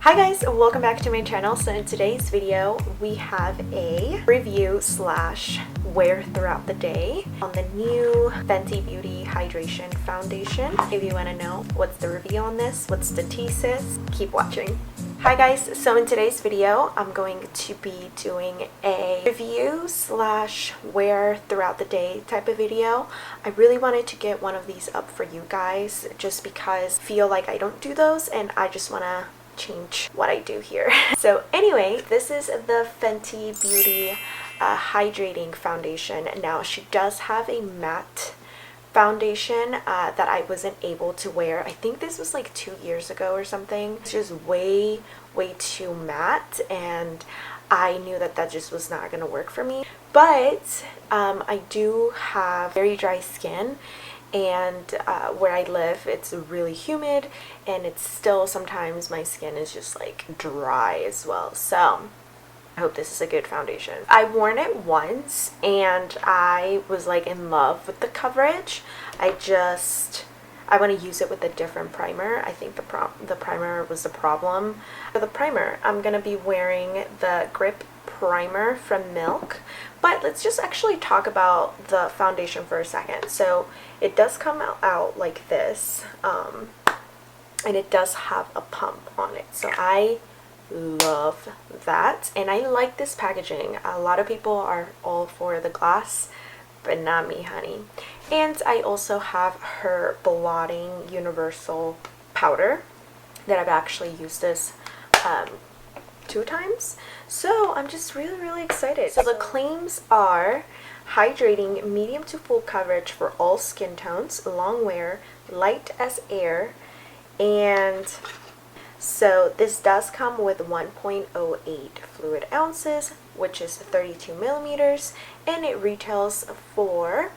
Hi guys, welcome back to my channel. So in today's video we have a review slash wear throughout the day on the new Fenty Beauty Hydration Foundation. If you want to know what's the review on this, what's the thesis, keep watching. Hi guys, so in today's video I'm going to be doing a review slash wear throughout the day type of video. I really wanted to get one of these up for you guys just because I feel like I don't do those and I just want to change what I do here. So anyway, this is the Fenty Beauty Hydrating Foundation. Now she does have a matte foundation that I wasn't able to wear. I think this was like 2 years ago or something. It's just way too matte and I knew that just was not going to work for me. But I do have very dry skin, and where I live it's really humid and it's still sometimes my skin is just like dry as well. So I hope this is a good foundation. I worn it once and I was like in love with the coverage. I want to use it with a different primer. I think the primer was the problem. For the primer, I'm going to be wearing the Grip Primer from Milk. But let's just actually talk about the foundation for a second. So it does come out like this, and it does have a pump on it. So I love that, and I like this packaging. A lot of people are all for the glass, but not me, honey. And I also have her blotting universal powder that I've actually used this 2 times. So I'm just really excited. So the claims are hydrating, medium to full coverage for all skin tones, long wear, light as air. And so this does come with 1.08 fluid ounces, which is 32 millimeters, and it retails for,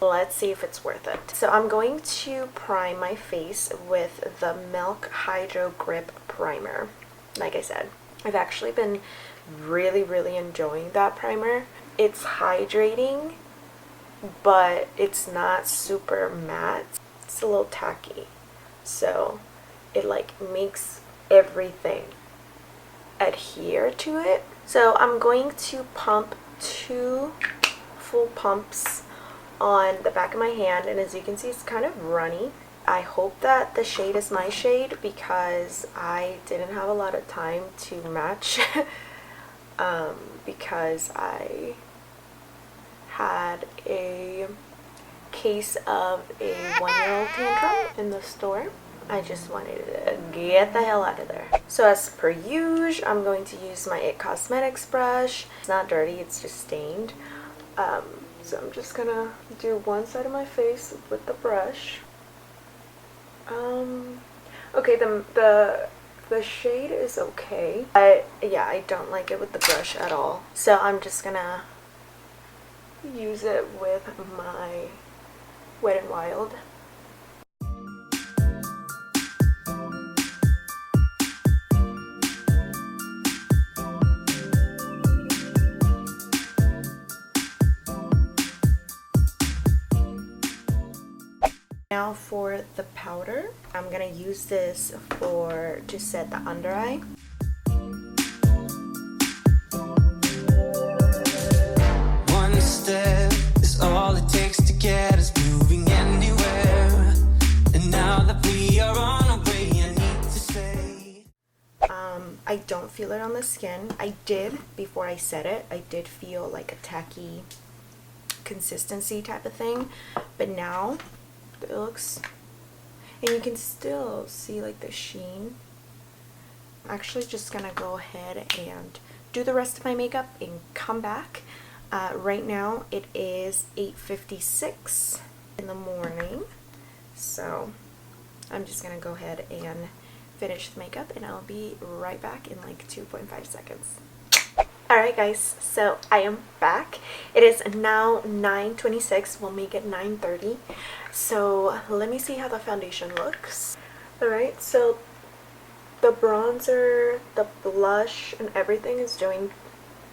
let's see if it's worth it. So I'm going to prime my face with the Milk Hydro Grip Primer. Like I said, I've actually been really enjoying that primer. It's hydrating, but it's not super matte. It's a little tacky. So it like makes everything adhere to it. So I'm going to pump 2 full pumps on the back of my hand, and as you can see it's kind of runny. I hope that the shade is my shade because I didn't have a lot of time to match because I had a case of a 1-year-old tantrum in the store. I just wanted to get the hell out of there. So as per usual, I'm going to use my IT Cosmetics brush. It's not dirty, it's just stained. So I'm just gonna do one side of my face with the brush. Okay, the shade is okay, but yeah, I don't like it with the brush at all. So I'm just gonna use it with my Wet n Wild. Now for the powder, I'm gonna use this to set the under eye. One step is all it takes to get us moving anywhere. And now that we are on our way, I need to say, I don't feel it on the skin. I did before I set it. I did feel like a tacky consistency type of thing, but now it looks, and you can still see like the sheen. I'm actually just gonna go ahead and do the rest of my makeup and come back. Right now it is 8:56 in the morning, so I'm just gonna go ahead and finish the makeup and I'll be right back in like 2.5 seconds. Alright guys, so I am back. It is now 9:26, we'll make it 9:30. So let me see how the foundation looks. Alright, so the bronzer, the blush, and everything is doing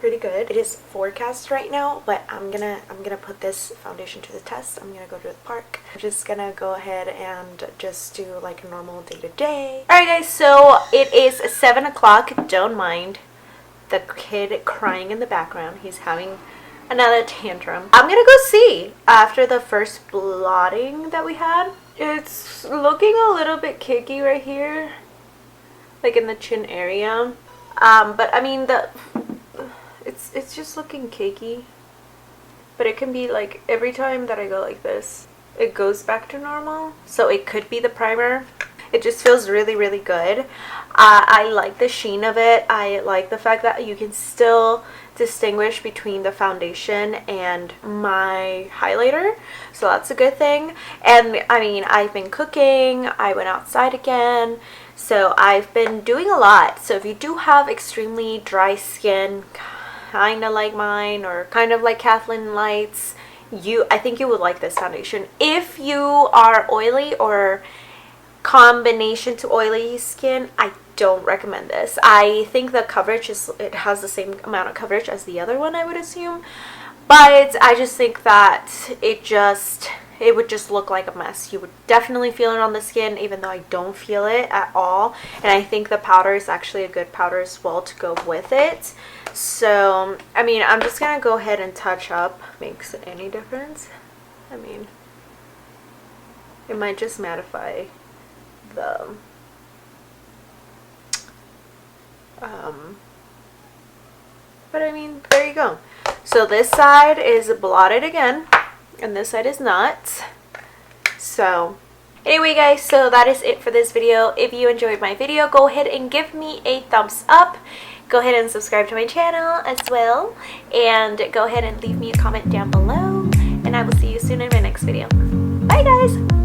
pretty good. It is forecast right now, but I'm gonna put this foundation to the test. I'm gonna go to the park. I'm just gonna go ahead and just do like a normal day-to-day. Alright guys, so it is 7 o'clock. Don't mind the kid crying in the background. He's having another tantrum. I'm gonna go see after the first blotting that we had. It's looking a little bit cakey right here, like in the chin area. But I mean it's just looking cakey. But it can be like every time that I go like this, it goes back to normal. So it could be the primer. It just feels really, really good. I like the sheen of it. I like the fact that you can still distinguish between the foundation and my highlighter. So that's a good thing. And I mean, I've been cooking. I went outside again. So I've been doing a lot. So if you do have extremely dry skin, kind of like mine or kind of like Kathleen Light's, I think you would like this foundation. If you are oily or combination to oily skin, I don't recommend this. I think the coverage it has the same amount of coverage as the other one, I would assume, but I just think that it would just look like a mess. You would definitely feel it on the skin, even though I don't feel it at all. And I think the powder is actually a good powder as well to go with it. So I mean, I'm just gonna go ahead and touch up. Makes it any difference? I mean, it might just mattify the but I mean, there you go. So this side is blotted again and this side is not. So anyway guys, so that is it for this video. If you enjoyed my video, go ahead and give me a thumbs up. Go ahead and subscribe to my channel as well, and go ahead and leave me a comment down below, and I will see you soon in my next video. Bye guys!